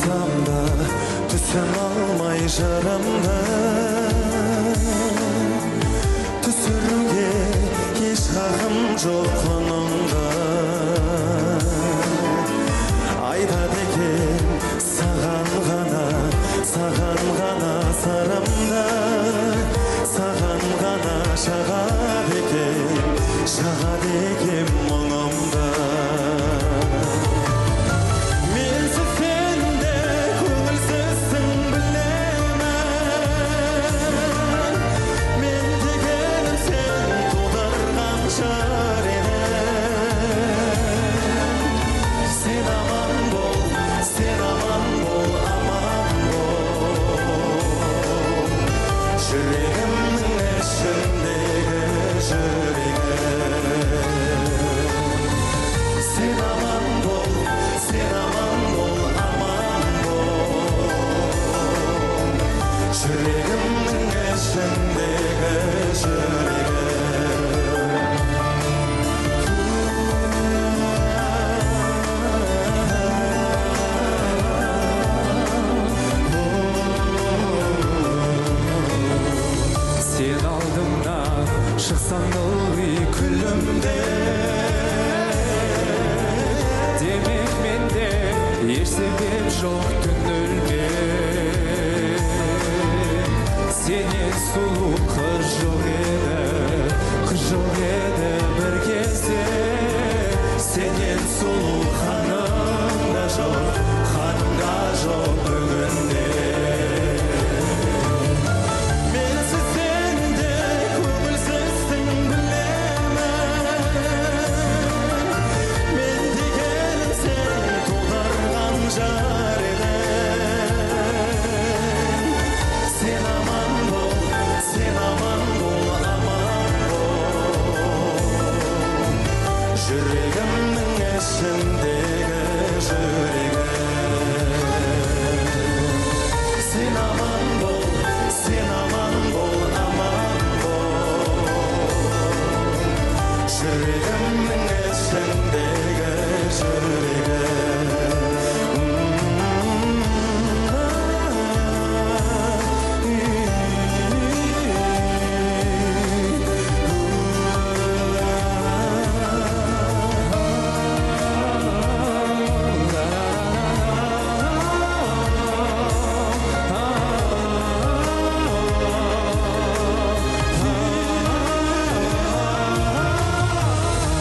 Аңсасам да түсем алмай жырымды, түсіруге еш хақым жоқ құныңды. Айтады екен саған ғана сырымды, саған ғана шағады екен мұңымды. Менсіз сен де көңілсізсің білемін, мен дегенім сен тудырған жар едің. Сен аман бол, аман бол, жүрегімнің ішіндегі жүрегім. Сен аман бол, аман бол, жүрегімнің ішіндегі жүрегім. Сен алдымнан шықсаң ылғи күлімде, демек менде еш себеп жоқ түңілме. Сенен сұлу қыз жоқ еді бір кезде, сенен сұлу ханым да жоқ бүгінде. Менсіз сен де көңілсізсің білемін, мен дегенім сен тудырған жар едің. Сен аман бол, аман бол, жүрегімнің ішіндегі жүрегім. Сен аман бол, аман бол, жүрегімнің ішіндегі жүрегім.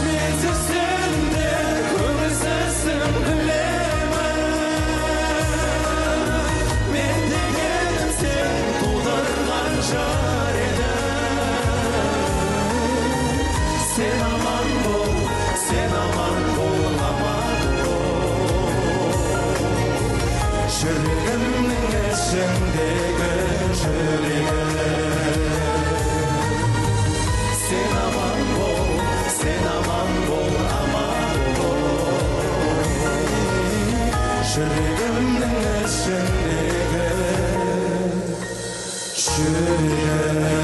Менсіз сен де көңілсізсің білемін, мен дегенім сен тудырған жар едің. Сен аман бол, аман бол, жүрегімнің ішіндегі жүрегім. Сен аман бол, аман бол, жүрегімнің ішіндегі жүрегім.